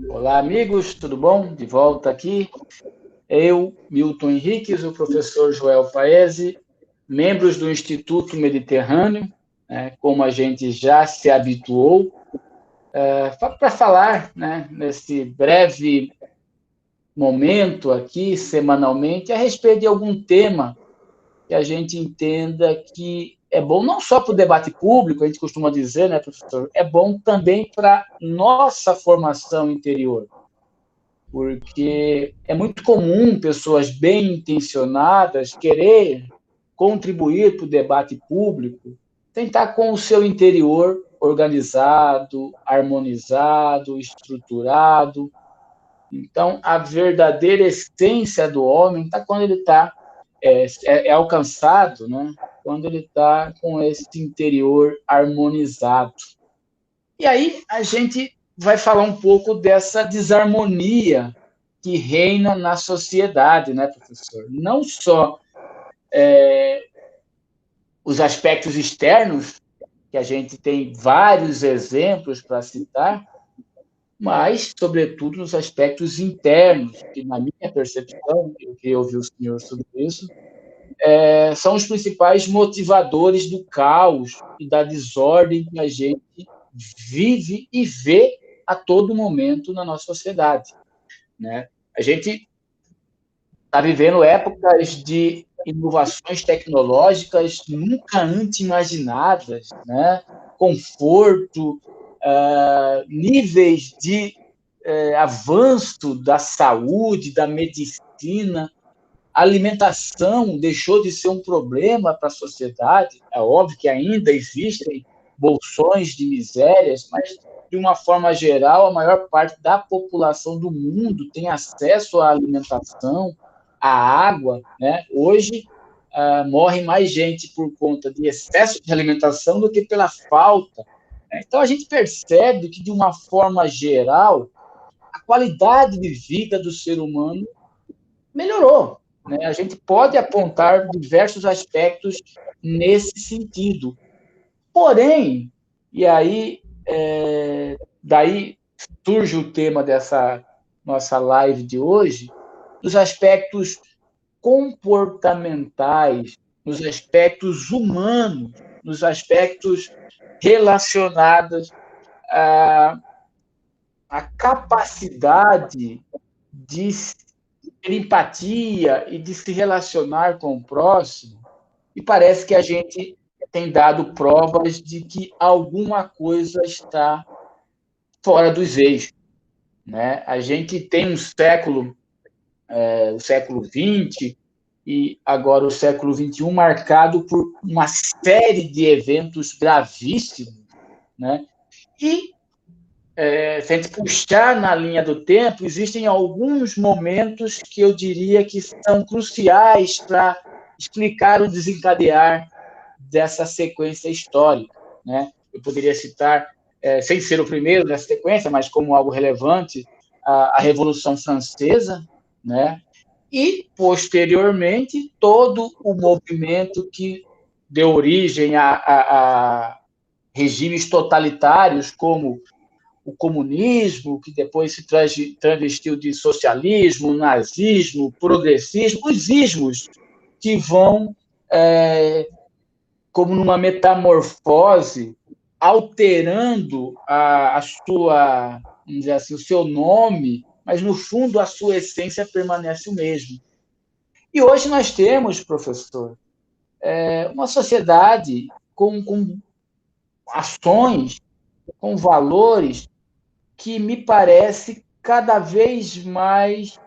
Olá, amigos, tudo bom? De volta aqui. Eu, Milton Henriques, o professor Joel Paese, membros do Instituto Mediterrâneo, né, como a gente já se habituou, para falar, né, nesse breve momento aqui, semanalmente, a respeito de algum tema que a gente entenda que é bom não só para o debate público, a gente costuma dizer, né, professor, é bom também para nossa formação interior, porque é muito comum pessoas bem intencionadas querer contribuir para o debate público, tentar com o seu interior organizado, harmonizado, estruturado. Então, a verdadeira essência do homem está quando ele está é alcançado, né? Quando ele está com esse interior harmonizado. E aí a gente vai falar um pouco dessa desarmonia que reina na sociedade, né, professor? Não só os aspectos externos, que a gente tem vários exemplos para citar, mas, sobretudo, nos aspectos internos, que, na minha percepção, eu queria ouvir o senhor sobre isso, são os principais motivadores do caos e da desordem que a gente vive e vê a todo momento na nossa sociedade, né? A gente está vivendo épocas de inovações tecnológicas nunca antes imaginadas, né? Conforto, níveis de avanço da saúde, da medicina. A alimentação deixou de ser um problema para a sociedade. É óbvio que ainda existem bolsões de misérias, mas, de uma forma geral, a maior parte da população do mundo tem acesso à alimentação, à água, né? Hoje, morre mais gente por conta de excesso de alimentação do que pela falta. Então, a gente percebe que, de uma forma geral, a qualidade de vida do ser humano melhorou, né? A gente pode apontar diversos aspectos nesse sentido. Porém, e aí, daí surge o tema dessa nossa live de hoje, nos aspectos comportamentais, nos aspectos humanos, nos aspectos relacionados à, à capacidade de ter empatia e de se relacionar com o próximo, e parece que a gente tem dado provas de que alguma coisa está fora dos eixos, né? A gente tem um século, o século XX e agora o século XXI, marcado por uma série de eventos gravíssimos, né? E se a gente puxar na linha do tempo, existem alguns momentos que eu diria que são cruciais para explicar o desencadear dessa sequência histórica, né? Eu poderia citar, sem ser o primeiro dessa sequência, mas como algo relevante, a Revolução Francesa, né? E, posteriormente, todo o movimento que deu origem a regimes totalitários como o comunismo, que depois se travestiu de socialismo, nazismo, progressismo, os ismos que vão, como numa metamorfose, alterando a sua, vamos dizer assim, o seu nome, mas, no fundo, a sua essência permanece o mesmo. E hoje nós temos, professor, uma sociedade com ações, com valores que me parece cada vez mais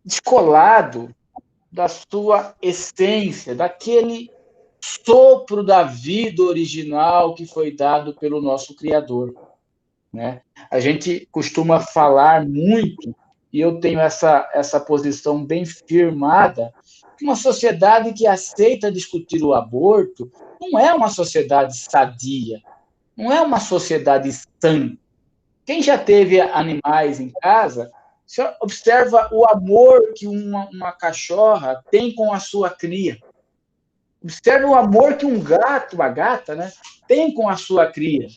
descolado da sua essência, daquele sopro da vida original que foi dado pelo nosso Criador, né? A gente costuma falar muito, e eu tenho essa posição bem firmada, que uma sociedade que aceita discutir o aborto não é uma sociedade sadia, não é uma sociedade sã. Quem já teve animais em casa, você observa o amor que uma cachorra tem com a sua cria. Observa o amor que um gato, uma gata, né, tem com a sua cria.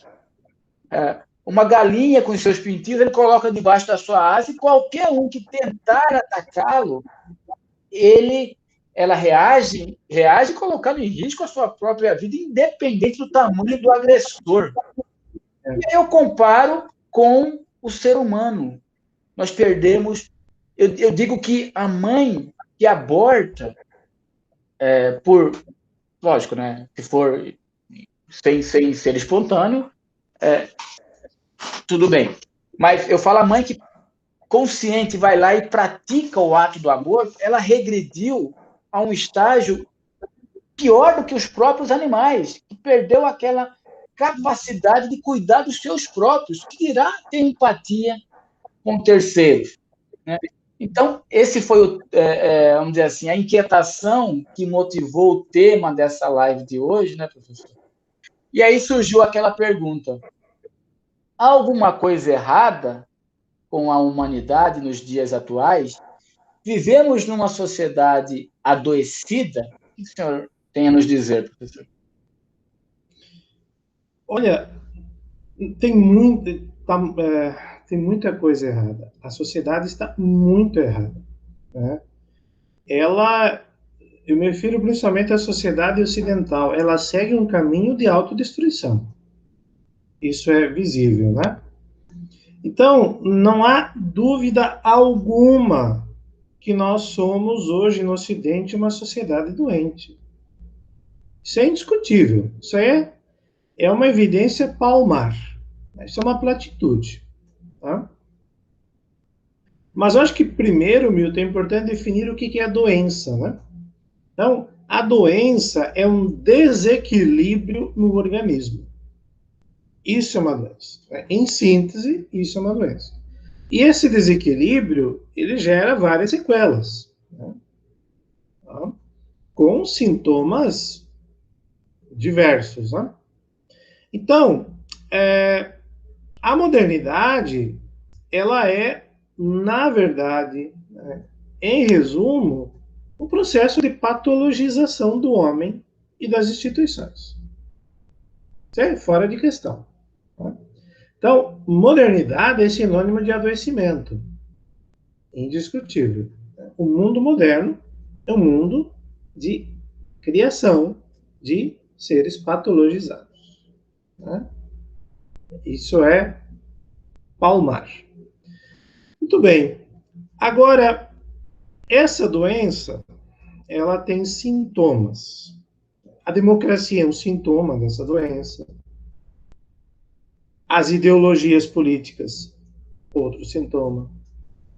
uma galinha com seus pintinhos, ele coloca debaixo da sua asa e qualquer um que tentar atacá-lo, ela reage colocando em risco a sua própria vida, independente do tamanho do agressor. E eu comparo com o ser humano. Nós perdemos. Eu digo que a mãe que aborta, lógico, né? Se for sem ser espontâneo, tudo bem. Mas eu falo a mãe que consciente vai lá e pratica o ato do amor, ela regrediu a um estágio pior do que os próprios animais, que perdeu aquela capacidade de cuidar dos seus próprios, que irá ter empatia com terceiros. Né? Então, esse foi, vamos dizer assim, a inquietação que motivou o tema dessa live de hoje, né, professor? E aí surgiu aquela pergunta: há alguma coisa errada com a humanidade nos dias atuais? Vivemos numa sociedade adoecida? O que o senhor tem a nos dizer, professor? Olha, tem muita coisa errada. A sociedade está muito errada. Né? Eu me refiro principalmente à sociedade ocidental. Ela segue um caminho de autodestruição. Isso é visível, né? Então, não há dúvida alguma que nós somos hoje no Ocidente uma sociedade doente. Isso é indiscutível. Isso é uma evidência palmar. Isso é uma platitude. Tá? Mas eu acho que primeiro, Milton, é importante definir o que é a doença. Né? Então, a doença é um desequilíbrio no organismo. Isso é uma doença. Em síntese, isso é uma doença. E esse desequilíbrio, ele gera várias sequelas, né? Tá? Com sintomas diversos. Né? Então, a modernidade, ela é, na verdade, né, em resumo, um processo de patologização do homem e das instituições. Isso é fora de questão. Tá? Então, modernidade é sinônimo de adoecimento. Indiscutível. O mundo moderno é um mundo de criação de seres patologizados. Né? Isso é palmar. Muito bem. Agora, essa doença, ela tem sintomas. A democracia é um sintoma dessa doença. As ideologias políticas, outro sintoma.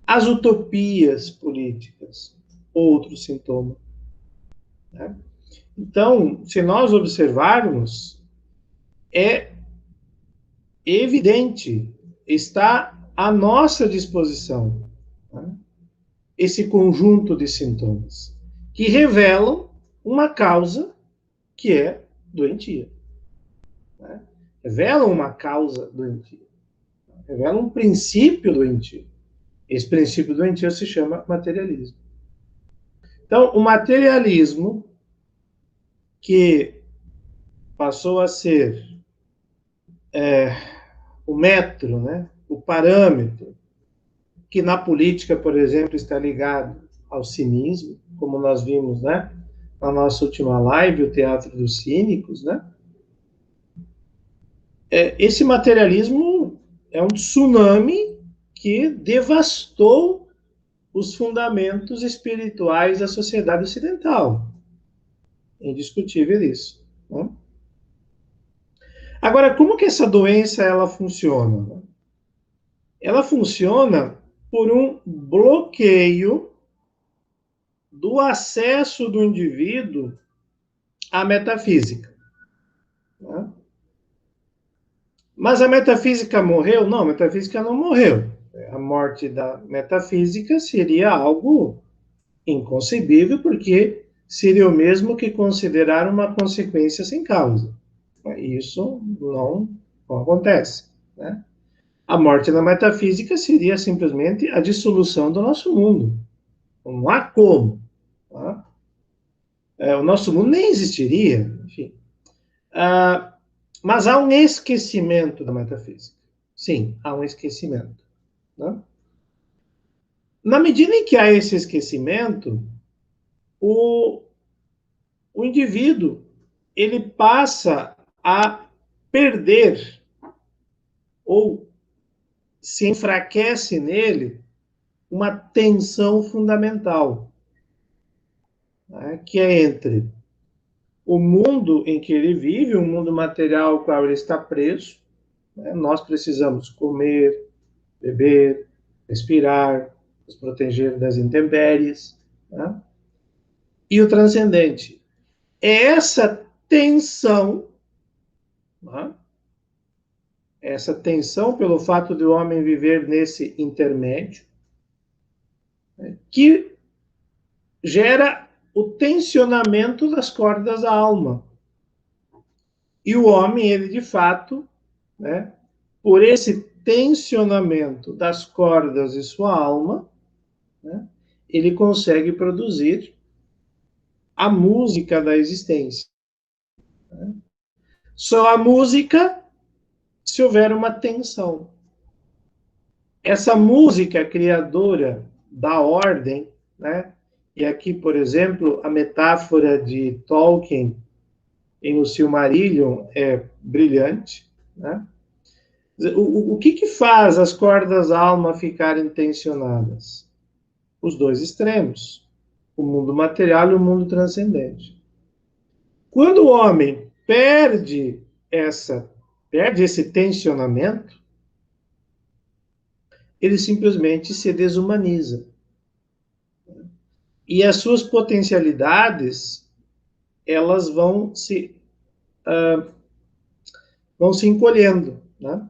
As utopias políticas, outro sintoma. Né? Então, se nós observarmos, é evidente, está à nossa disposição, né, esse conjunto de sintomas, que revelam uma causa que é doentia. Né? Revelam uma causa doentia. Revelam um princípio doentio. Esse princípio doentio se chama materialismo. Então, o materialismo, que passou a ser o metro, né, o parâmetro, que na política, por exemplo, está ligado ao cinismo, como nós vimos, né, na nossa última live, o Teatro dos Cínicos, né? Esse materialismo é um tsunami que devastou os fundamentos espirituais da sociedade ocidental. É indiscutível isso. Né? Agora, como que essa doença ela funciona? Ela funciona por um bloqueio do acesso do indivíduo à metafísica. Né? Mas a metafísica morreu? Não, a metafísica não morreu. A morte da metafísica seria algo inconcebível, porque seria o mesmo que considerar uma consequência sem causa. Isso não acontece. Né? A morte da metafísica seria simplesmente a dissolução do nosso mundo. Não há como. Tá? O nosso mundo nem existiria. Enfim. Mas há um esquecimento da metafísica. sim, há um esquecimento. Né? Na medida em que há esse esquecimento, o, o indivíduo ele passa a perder ou se enfraquece nele uma tensão fundamental, né, que é entre o mundo em que ele vive, o mundo material ao qual ele está preso. Né, nós precisamos comer, beber, respirar, nos proteger das intempéries. Né, e o transcendente. É essa tensão, né, essa tensão pelo fato de o homem viver nesse intermédio, né, que gera o tensionamento das cordas da alma. E o homem, ele de fato, né, por esse tensionamento das cordas de sua alma, né, ele consegue produzir a música da existência. Né? Só a música se houver uma tensão. Essa música criadora da ordem, né? E aqui, por exemplo, a metáfora de Tolkien em O Silmarillion é brilhante, né? O que faz as cordas da alma ficarem tensionadas? Os dois extremos, o mundo material e o mundo transcendente. Quando o homem perde esse tensionamento, ele simplesmente se desumaniza. E as suas potencialidades, elas vão se encolhendo, né?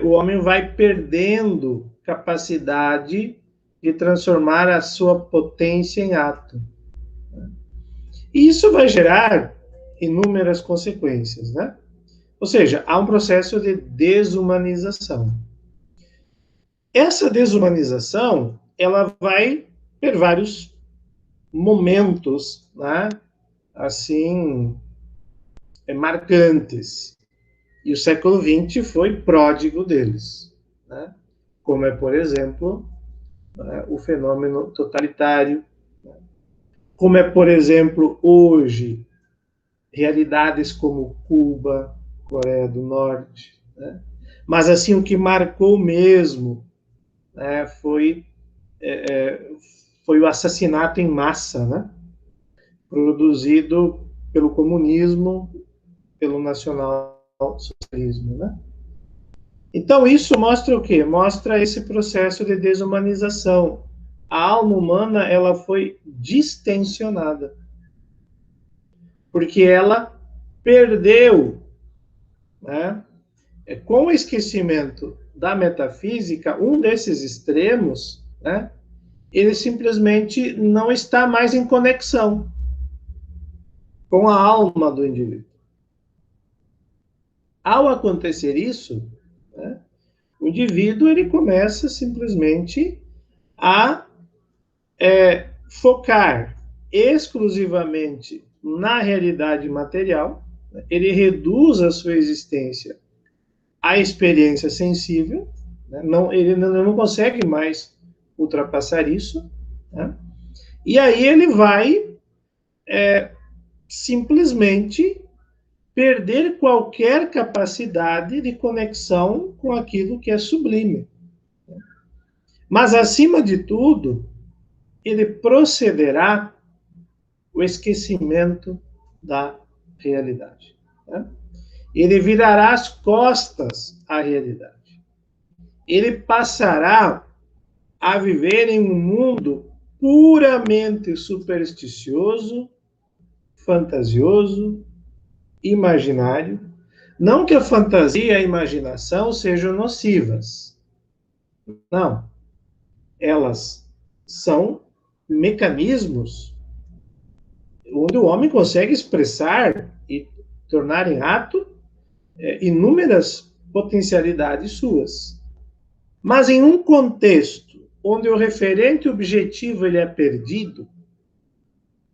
O homem vai perdendo capacidade de transformar a sua potência em ato. E isso vai gerar inúmeras consequências, né? Ou seja, há um processo de desumanização. Essa desumanização, ela vai ter vários momentos, né? Assim, marcantes. E o século XX foi pródigo deles, né? Como é, por exemplo, né, o fenômeno totalitário, né? Como é, por exemplo, hoje, realidades como Cuba, Coreia do Norte, né? Mas, assim, o que marcou mesmo, né, foi o assassinato em massa, né? Produzido pelo comunismo, pelo nacionalsocialismo, né? Então, isso mostra o quê? Mostra esse processo de desumanização. A alma humana, ela foi distensionada, porque ela perdeu, né? Com o esquecimento da metafísica, um desses extremos, né? Ele simplesmente não está mais em conexão com a alma do indivíduo. Ao acontecer isso, né, o indivíduo ele começa simplesmente a focar exclusivamente na realidade material, né, ele reduz a sua existência à experiência sensível, né, ele não consegue mais ultrapassar isso, né, e aí ele vai simplesmente perder qualquer capacidade de conexão com aquilo que é sublime. Mas, acima de tudo, ele procederá o esquecimento da realidade. Né? Ele virará as costas à realidade. Ele passará a viver em um mundo puramente supersticioso, fantasioso, imaginário. Não que a fantasia e a imaginação sejam nocivas. Não. Elas são mecanismos onde o homem consegue expressar e tornar em ato inúmeras potencialidades suas. Mas em um contexto onde o referente objetivo ele é perdido,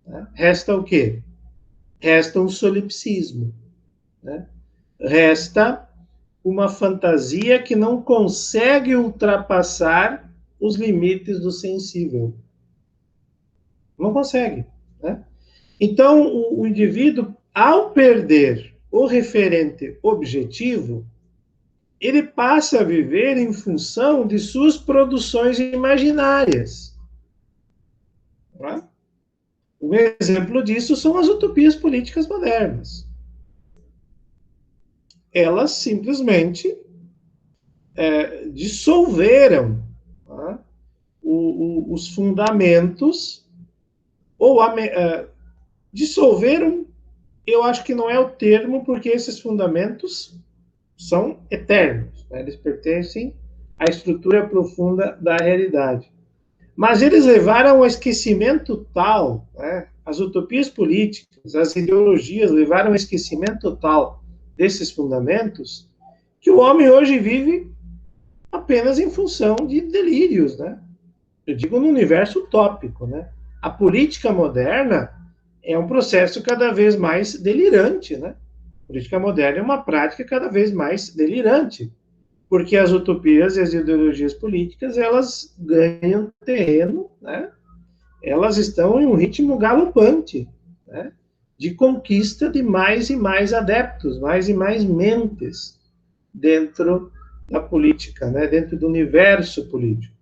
né, resta o quê? Resta um solipsismo. Né? Resta uma fantasia que não consegue ultrapassar os limites do sensível. Não consegue, né? Então, o indivíduo, ao perder o referente objetivo, ele passa a viver em função de suas produções imaginárias. Né? Um exemplo disso são as utopias políticas modernas. Elas simplesmente dissolveram, né, os fundamentos, ou dissolveram, eu acho que não é o termo, porque esses fundamentos são eternos, né? Eles pertencem à estrutura profunda da realidade. Mas eles levaram ao esquecimento tal, né? As utopias políticas, as ideologias levaram ao esquecimento total desses fundamentos, que o homem hoje vive apenas em função de delírios, né? Eu digo no universo utópico, né? A política moderna é um processo cada vez mais delirante, né? A política moderna é uma prática cada vez mais delirante, porque as utopias e as ideologias políticas, elas ganham terreno, né? Elas estão em um ritmo galopante, né? De conquista de mais e mais adeptos, mais e mais mentes dentro da política, né? Dentro do universo político.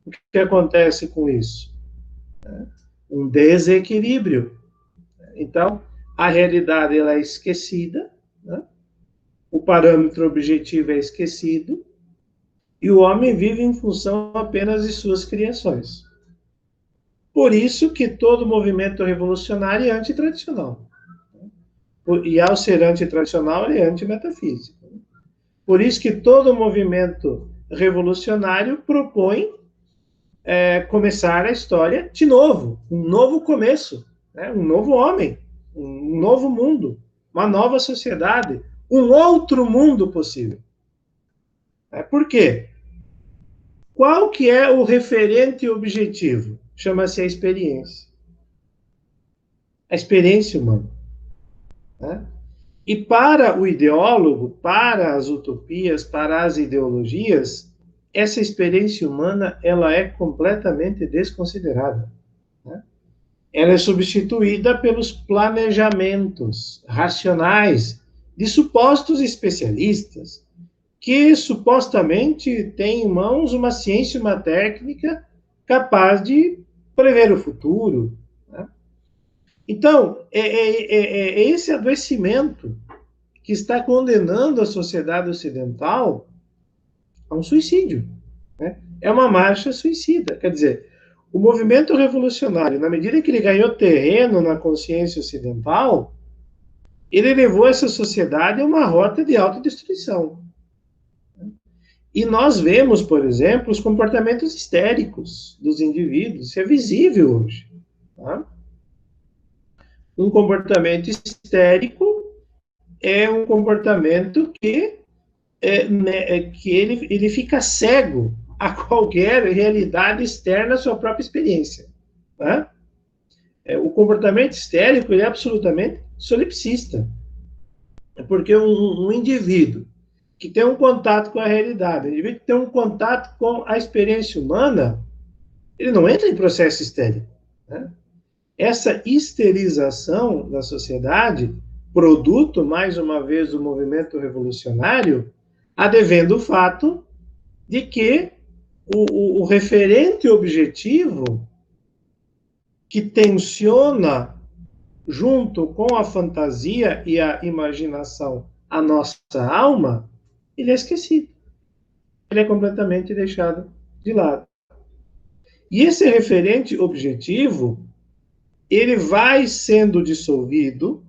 O que acontece com isso? Um desequilíbrio. Então, a realidade ela é esquecida, né? O parâmetro objetivo é esquecido, e o homem vive em função apenas de suas criações. Por isso que todo movimento revolucionário é antitradicional. E ao ser antitradicional, ele é antimetafísico. Por isso que todo movimento revolucionário propõe começar a história de novo, um novo começo, né? Um novo homem, um novo mundo, uma nova sociedade, um outro mundo possível. Por quê? Qual que é o referente objetivo? Chama-se a experiência. A experiência humana. Né? E para o ideólogo, para as utopias, para as ideologias, essa experiência humana ela é completamente desconsiderada. Né? Ela é substituída pelos planejamentos racionais de supostos especialistas que supostamente têm em mãos uma ciência, uma técnica capaz de prever o futuro. Né? Então, é esse adoecimento que está condenando a sociedade ocidental a um suicídio. Né? É uma marcha suicida. Quer dizer, o movimento revolucionário, na medida que ele ganhou terreno na consciência ocidental, ele levou essa sociedade a uma rota de autodestruição. E nós vemos, por exemplo, os comportamentos histéricos dos indivíduos. Isso é visível hoje. Tá? Um comportamento histérico é um comportamento que ele fica cego a qualquer realidade externa à sua própria experiência. Tá? O comportamento histérico ele é absolutamente solipsista. Porque um indivíduo que tem um contato com a realidade, um indivíduo que tem um contato com a experiência humana, ele não entra em processo histérico. Né? Essa histerização da sociedade, produto, mais uma vez, do movimento revolucionário, advendo o fato de que o referente objetivo que tensiona junto com a fantasia e a imaginação a nossa alma, ele é esquecido. Ele é completamente deixado de lado. E esse referente objetivo, ele vai sendo dissolvido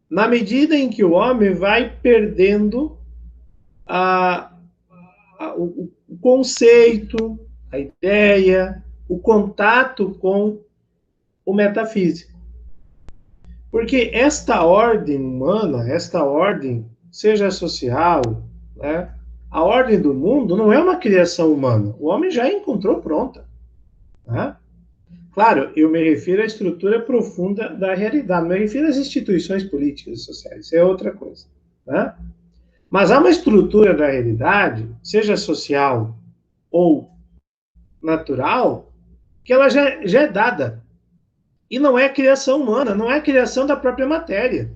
na medida em que o homem vai perdendo o conceito, a ideia, o contato com o metafísico. Porque esta ordem humana, esta ordem, seja social, né, a ordem do mundo não é uma criação humana. O homem já a encontrou pronta. Né? Claro, eu me refiro à estrutura profunda da realidade, não me refiro às instituições políticas e sociais, isso é outra coisa. Né? Mas há uma estrutura da realidade, seja social ou natural, que ela já é dada. E não é criação humana, não é criação da própria matéria.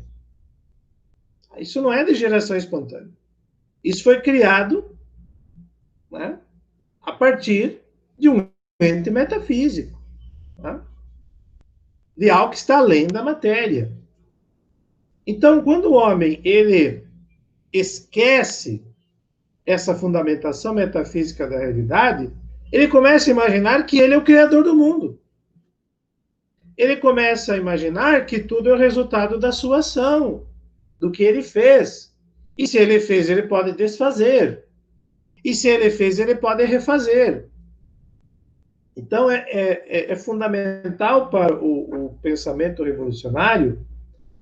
Isso não é de geração espontânea. Isso foi criado, né, a partir de um ente metafísico, né, de algo que está além da matéria. Então, quando o homem ele esquece essa fundamentação metafísica da realidade, ele começa a imaginar que ele é o criador do mundo. Ele começa a imaginar que tudo é o resultado da sua ação, do que ele fez. E se ele fez, ele pode desfazer. E se ele fez, ele pode refazer. Então, é fundamental para o pensamento revolucionário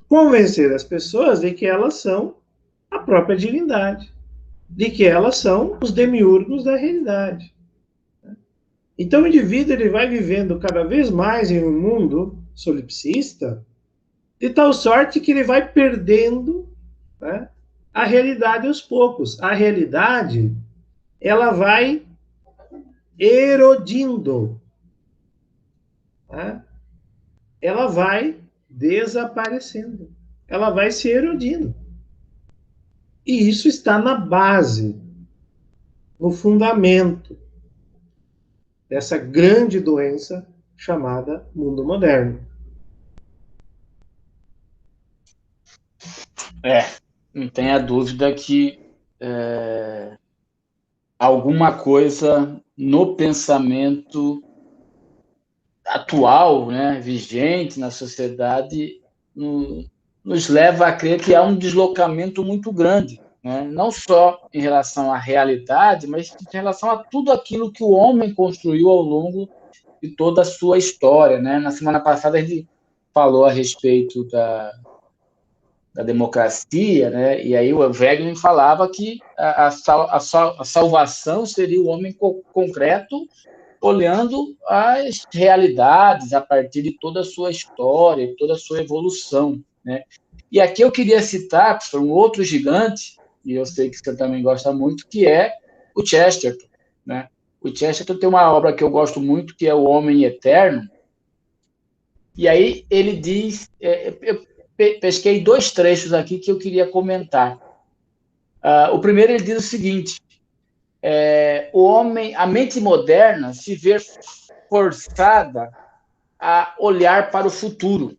convencer as pessoas de que elas são a própria divindade, de que elas são os demiurgos da realidade. Então, o indivíduo ele vai vivendo cada vez mais em um mundo solipsista, de tal sorte que ele vai perdendo, né, a realidade aos poucos. A realidade ela vai erodindo, né? Ela vai desaparecendo, ela vai se erodindo. E isso está na base, no fundamento dessa grande doença chamada mundo moderno. Não tenha dúvida que alguma coisa no pensamento atual, né, vigente na sociedade, nos leva a crer que há um deslocamento muito grande, né? Não só em relação à realidade, mas em relação a tudo aquilo que o homem construiu ao longo de toda a sua história, né? Na semana passada a gente falou a respeito da democracia, né? E aí o Wegener falava que a salvação seria o homem concreto olhando as realidades a partir de toda a sua história, toda a sua evolução, né? E aqui eu queria citar um outro gigante, e eu sei que você também gosta muito, que é o Chesterton, né? O Chesterton tem uma obra que eu gosto muito, que é O Homem Eterno, e aí ele diz, eu pesquei 2 trechos aqui que eu queria comentar. O primeiro ele diz o seguinte: o homem, a mente moderna se vê forçada a olhar para o futuro.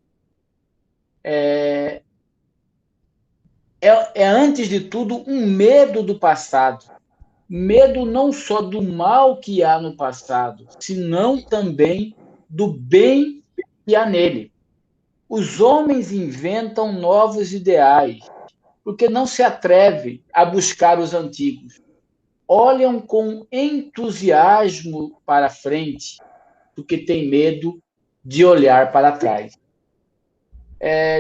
Antes de tudo, um medo do passado. Medo não só do mal que há no passado, senão também do bem que há nele. Os homens inventam novos ideais, porque não se atrevem a buscar os antigos. Olham com entusiasmo para frente, porque têm medo de olhar para trás.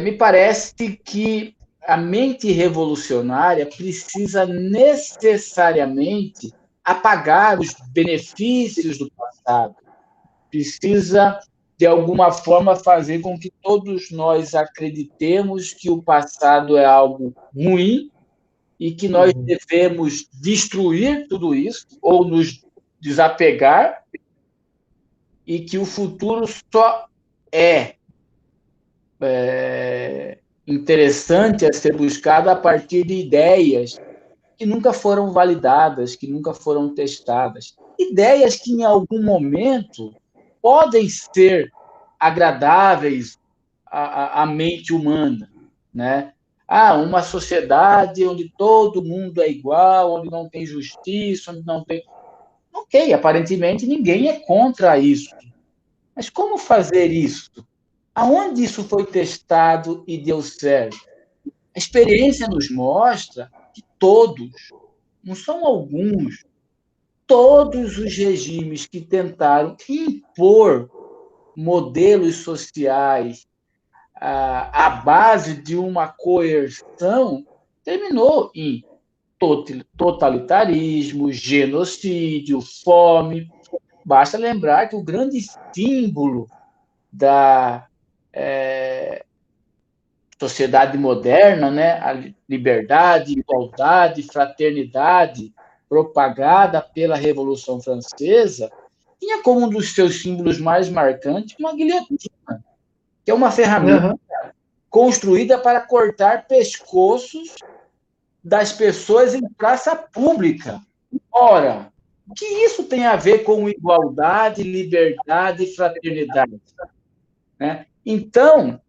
Me parece que a mente revolucionária precisa necessariamente apagar os benefícios do passado, precisa, de alguma forma, fazer com que todos nós acreditemos que o passado é algo ruim e que nós devemos destruir tudo isso ou nos desapegar e que o futuro só é interessante a ser buscado a partir de ideias que nunca foram validadas, que nunca foram testadas. Ideias que, em algum momento, podem ser agradáveis à mente humana, né? Uma sociedade onde todo mundo é igual, onde não tem justiça, onde não tem... Ok, aparentemente ninguém é contra isso. Mas como fazer isso? Aonde isso foi testado e deu certo? A experiência nos mostra que todos, não são alguns, todos os regimes que tentaram impor modelos sociais à base de uma coerção terminou em totalitarismo, genocídio, fome. Basta lembrar que o grande símbolo sociedade moderna, né, a liberdade, igualdade, fraternidade, propagada pela Revolução Francesa, tinha como um dos seus símbolos mais marcantes uma guilhotina, que é uma ferramenta construída para cortar pescoços das pessoas em praça pública. Ora, o que isso tem a ver com igualdade, liberdade e fraternidade? Né? Então,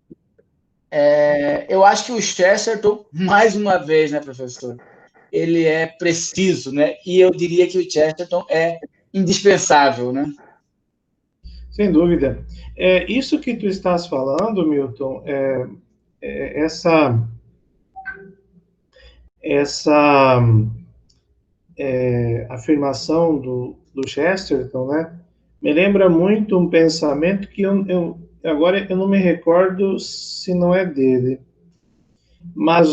eu acho que o Chesterton, mais uma vez, né, professor, ele é preciso, né? E eu diria que o Chesterton é indispensável, né? Sem dúvida. Isso que tu estás falando, Milton, essa afirmação do Chesterton, né, me lembra muito um pensamento que agora eu não me recordo se não é dele, mas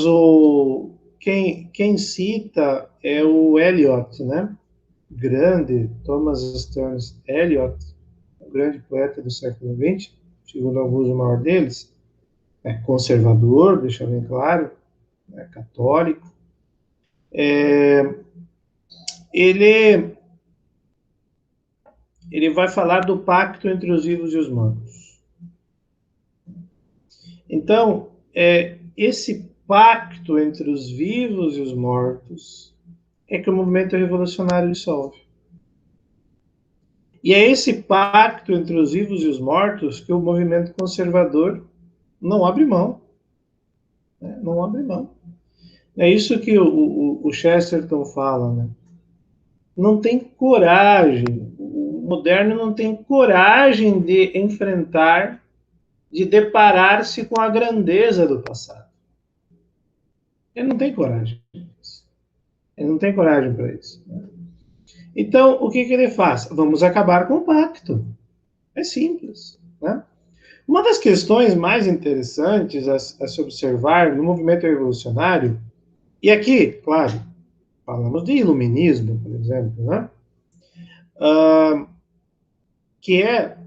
quem cita é o Eliot, né? Grande Thomas Stearns Eliot, o grande poeta do século XX, segundo alguns o maior deles, conservador, deixa bem claro, católico. Ele vai falar do pacto entre os vivos e os mortos. Então, esse pacto entre os vivos e os mortos é que o movimento revolucionário dissolve. E é esse pacto entre os vivos e os mortos que o movimento conservador não abre mão. Né? Não abre mão. É isso que o Chesterton fala, né? Não tem coragem, o moderno não tem coragem de enfrentar, de deparar-se com a grandeza do passado. Ele não tem coragem. Ele não tem coragem para isso. Né? Então, o que ele faz? Vamos acabar com o pacto. É simples. Né? Uma das questões mais interessantes a se observar no movimento revolucionário, e aqui, claro, falamos de iluminismo, por exemplo, né? Que é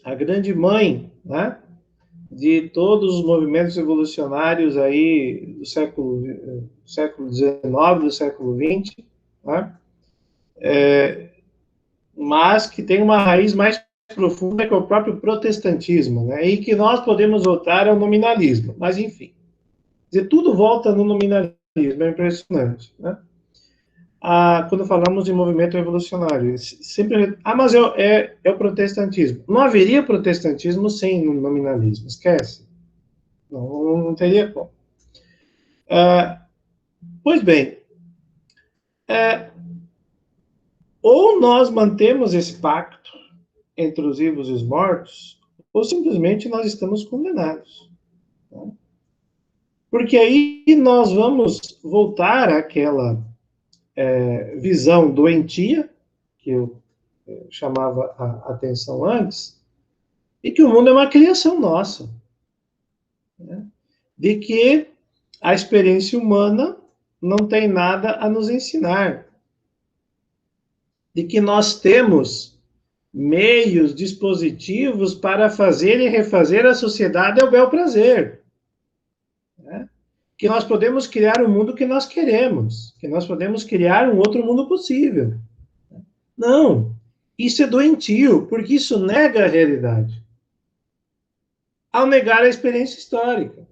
a grande mãe, né, de todos os movimentos revolucionários aí do século XIX, do século XX, né? Mas que tem uma raiz mais profunda que é o próprio protestantismo, né? E que nós podemos voltar ao nominalismo, mas enfim. Dizer, tudo volta no nominalismo, é impressionante, né? Quando falamos de movimento revolucionário, sempre... mas é o protestantismo. Não haveria protestantismo sem nominalismo, esquece. Não teria como. Pois bem, ou nós mantemos esse pacto entre os vivos e os mortos, ou simplesmente nós estamos condenados. Né? Porque aí nós vamos voltar àquela visão doentia, que eu chamava a atenção antes, e que o mundo é uma criação nossa. Né? De que a experiência humana não tem nada a nos ensinar. De que nós temos meios, dispositivos para fazer e refazer a sociedade ao bel prazer. Né? Que nós podemos criar o mundo que nós queremos, que nós podemos criar um outro mundo possível. Não, isso é doentio, porque isso nega a realidade. Ao negar a experiência histórica.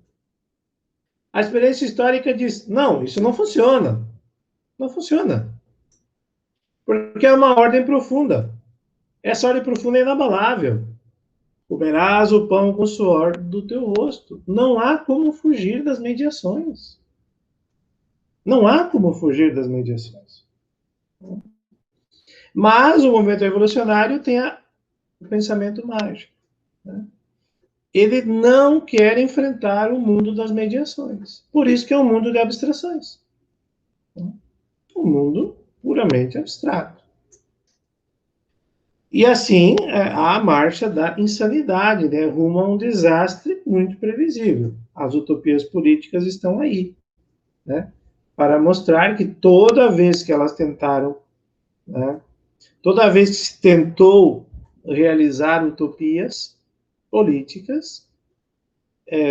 A experiência histórica diz, não, isso não funciona. Não funciona. Porque é uma ordem profunda. Essa ordem profunda é inabalável. Comerás o pão com o suor do teu rosto. Não há como fugir das mediações. Não há como fugir das mediações. Mas o movimento revolucionário tem o pensamento mágico. Né? Ele não quer enfrentar o mundo das mediações. Por isso que é um mundo de abstrações. Um mundo puramente abstrato. E assim, há a marcha da insanidade, né, rumo a um desastre muito previsível. As utopias políticas estão aí, né, para mostrar que toda vez que elas tentaram, né, toda vez que se tentou realizar utopias políticas,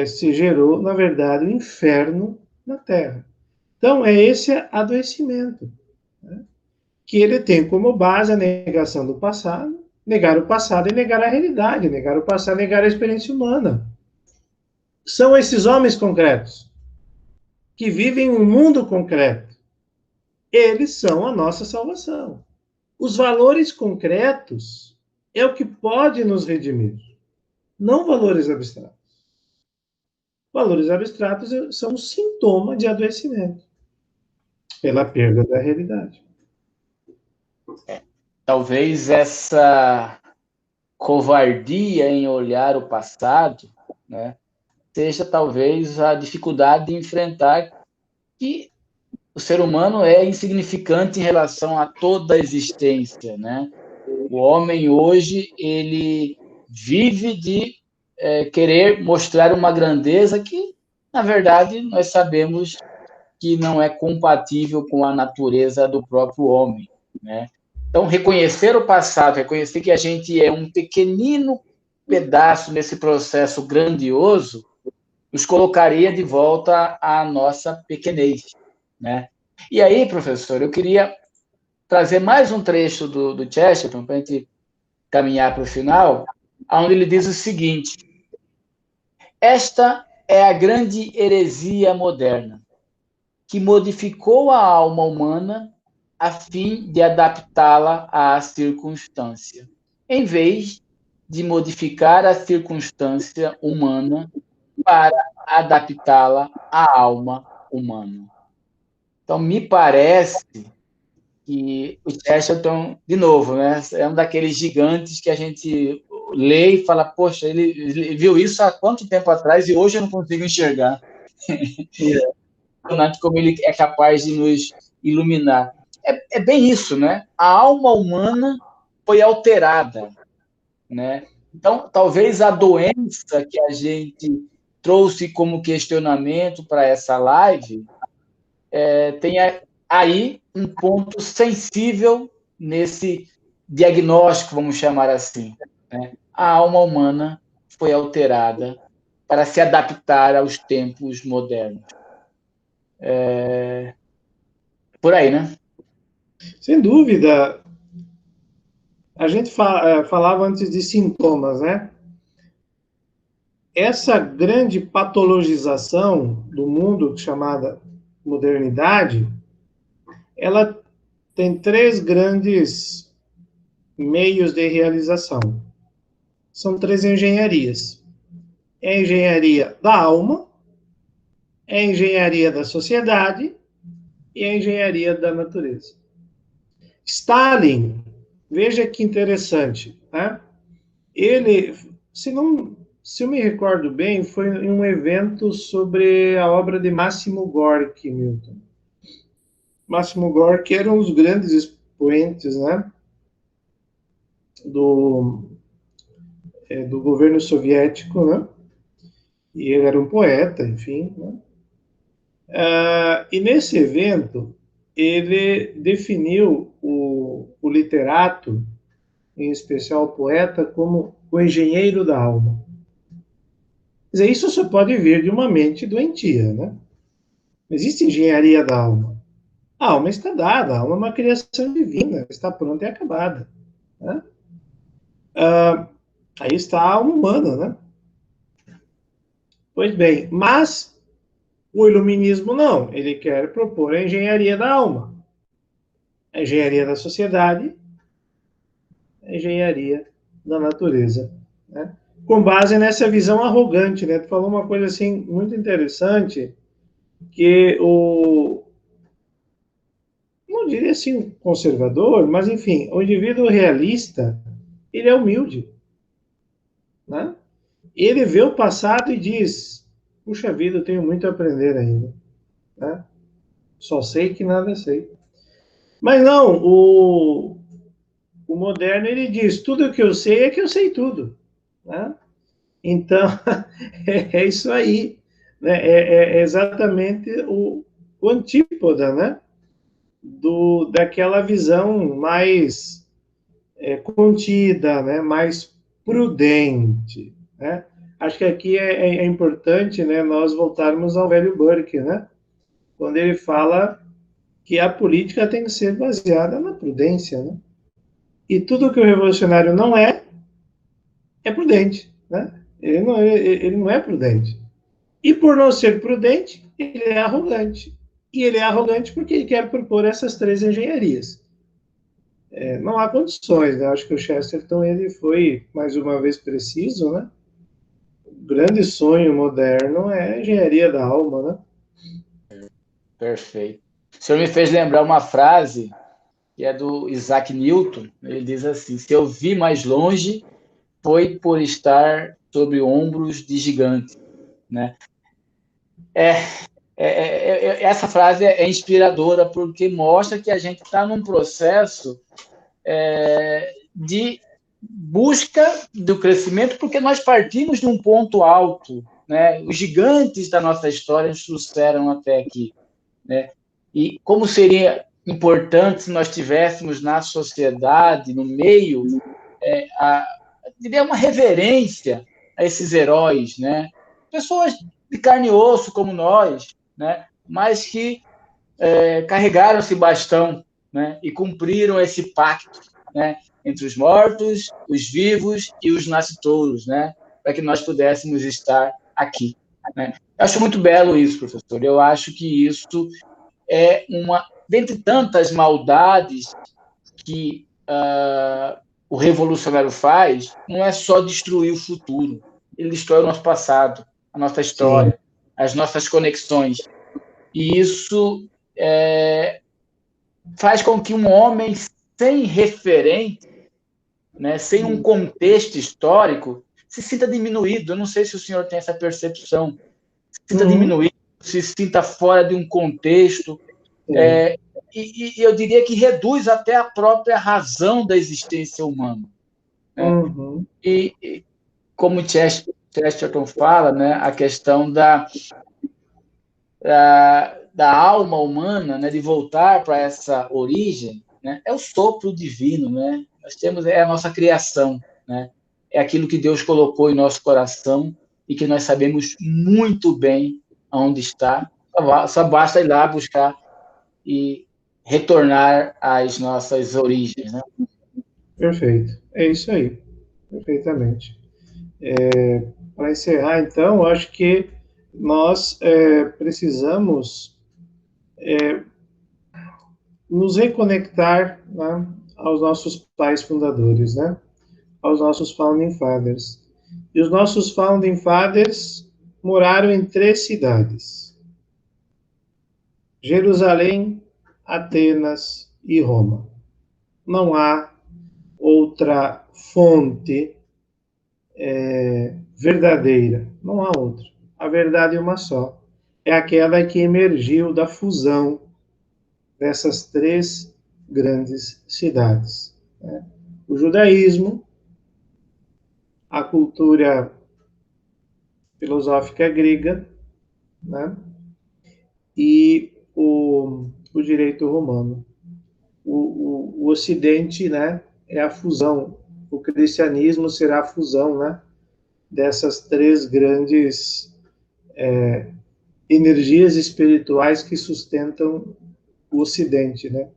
se gerou, na verdade, o inferno na Terra. Então, é esse adoecimento, né? Que ele tem como base a negação do passado, negar o passado e negar a realidade, negar o passado e negar a experiência humana. São esses homens concretos, que vivem um mundo concreto. Eles são a nossa salvação. Os valores concretos é o que pode nos redimir, não valores abstratos. Valores abstratos são um sintoma de adoecimento, pela perda da realidade. Talvez essa covardia em olhar o passado, né, seja talvez a dificuldade de enfrentar que o ser humano é insignificante em relação a toda a existência, né? O homem hoje ele vive de querer mostrar uma grandeza que, na verdade, nós sabemos que não é compatível com a natureza do próprio homem, né? Então, reconhecer o passado, reconhecer que a gente é um pequenino pedaço nesse processo grandioso, nos colocaria de volta à nossa pequenez, né? E aí, professor, eu queria trazer mais um trecho do Chesterton para a gente caminhar para o final, onde ele diz o seguinte: esta é a grande heresia moderna, que modificou a alma humana a fim de adaptá-la à circunstância, em vez de modificar a circunstância humana para adaptá-la à alma humana. Então, me parece que o Chesterton, de novo, né, é um daqueles gigantes que a gente lê e fala, poxa, ele viu isso há quanto tempo atrás e hoje eu não consigo enxergar. Como ele é capaz de nos iluminar. É bem isso, né? A alma humana foi alterada, né? Então, talvez a doença que a gente trouxe como questionamento para essa live tenha aí um ponto sensível nesse diagnóstico, vamos chamar assim, né? A alma humana foi alterada para se adaptar aos tempos modernos. Por aí, né? Sem dúvida. A gente falava antes de sintomas, né? Essa grande patologização do mundo, chamada modernidade, ela tem três grandes meios de realização. São três engenharias. É a engenharia da alma, é a engenharia da sociedade e a engenharia da natureza. Stalin, veja que interessante, né? Ele, se eu me recordo bem, foi em um evento sobre a obra de Máximo Gorki, Milton. Máximo Gorki era um dos grandes expoentes, né, do governo soviético, né? E ele era um poeta, enfim, né? E nesse evento, ele definiu o literato, em especial o poeta, como o engenheiro da alma. Quer dizer, isso só pode vir de uma mente doentia, né? Não existe engenharia da alma. A alma está dada, a alma é uma criação divina, está pronta e acabada, né? Aí está a alma humana, né? Pois bem, mas o iluminismo não, ele quer propor a engenharia da alma, a engenharia da sociedade, a engenharia da natureza, né? Com base nessa visão arrogante, né? Tu falou uma coisa assim muito interessante, que não diria assim conservador, mas enfim, o indivíduo realista, ele é humilde, né? Ele vê o passado e diz, puxa vida, eu tenho muito a aprender ainda, né? Só sei que nada sei. Mas não, o moderno, ele diz, tudo que eu sei é que eu sei tudo, né? Então, é isso aí, né? É exatamente o antípoda, né? Daquela visão mais contida, né? Mais prudente, né? Acho que aqui é importante, né, nós voltarmos ao velho Burke, né? Quando ele fala que a política tem que ser baseada na prudência, né? E tudo que o revolucionário não é prudente, né? Ele não é prudente. E por não ser prudente, ele é arrogante. E ele é arrogante porque ele quer propor essas três engenharias. Não há condições, né? Acho que o Chesterton ele foi, mais uma vez, preciso, né? O grande sonho moderno é a engenharia da alma, né? Perfeito. O senhor me fez lembrar uma frase que é do Isaac Newton. Ele diz assim: se eu vi mais longe, foi por estar sobre ombros de gigantes, né? Essa frase é inspiradora porque mostra que a gente está num processo de busca do crescimento, porque nós partimos de um ponto alto, né? Os gigantes da nossa história nos trouxeram até aqui, né? E como seria importante se nós tivéssemos na sociedade, no meio, diria uma reverência a esses heróis, né? Pessoas de carne e osso como nós, né? Mas que carregaram esse bastão, né? E cumpriram esse pacto, né? Entre os mortos, os vivos e os nascitouros, né? Para que nós pudéssemos estar aqui, né? Eu acho muito belo isso, professor. Eu acho que isso é uma, dentre tantas maldades que o revolucionário faz, não é só destruir o futuro, ele destrói o nosso passado, a nossa história, sim, as nossas conexões. E isso faz com que um homem sem referente, né, sem um contexto histórico, se sinta diminuído. Eu não sei se o senhor tem essa percepção. Se sinta diminuído, se sinta fora de um contexto. E eu diria que reduz até a própria razão da existência humana. Né? E como Chesterton fala, né, a questão da alma humana, né, de voltar para essa origem, né, é o sopro divino, né? Nós temos a nossa criação, né? É aquilo que Deus colocou em nosso coração e que nós sabemos muito bem onde está. Só basta ir lá buscar e retornar às nossas origens, né? Perfeito. É isso aí. Perfeitamente. Para encerrar, então, acho que nós precisamos nos reconectar, né, aos nossos pais fundadores, né, aos nossos founding fathers. E os nossos founding fathers moraram em 3 cidades: Jerusalém, Atenas e Roma. Não há outra fonte verdadeira, não há outra. A verdade é uma só. É aquela que emergiu da fusão dessas 3 grandes cidades, né? O judaísmo, a cultura filosófica grega, né? E o direito romano. O Ocidente, né, é a fusão. O cristianismo será a fusão, né, dessas 3 grandes energias espirituais que sustentam o Ocidente, né?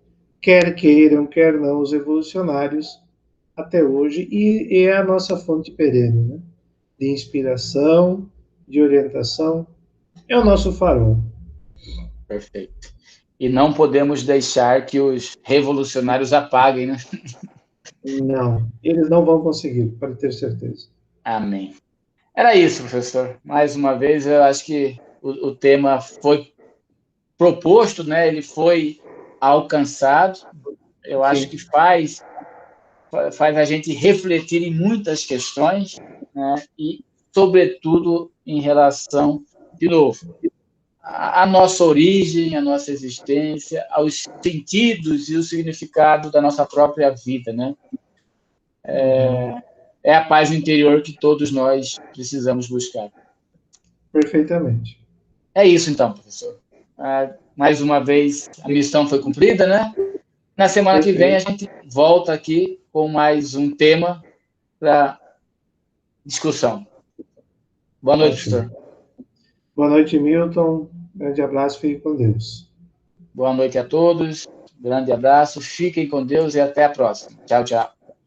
Quer queiram, quer não, os revolucionários até hoje, e é a nossa fonte perene, né? De inspiração, de orientação, é o nosso farol. Perfeito. E não podemos deixar que os revolucionários apaguem, né? Não, eles não vão conseguir, pode ter certeza. Amém. Era isso, professor. Mais uma vez, eu acho que o tema foi proposto, né? Ele foi alcançado. Eu acho que faz a gente refletir em muitas questões, né? E, sobretudo, em relação, de novo, à nossa origem, à nossa existência, aos sentidos e o significado da nossa própria vida, né? É a paz interior que todos nós precisamos buscar. Perfeitamente. É isso, então, professor. Mais uma vez, a missão foi cumprida, né? Na semana que vem, a gente volta aqui com mais um tema para discussão. Boa noite, Ótimo. professor. Boa noite, Milton. Grande abraço, fique com Deus. Boa noite a todos. Grande abraço. Fiquem com Deus e até a próxima. Tchau, tchau.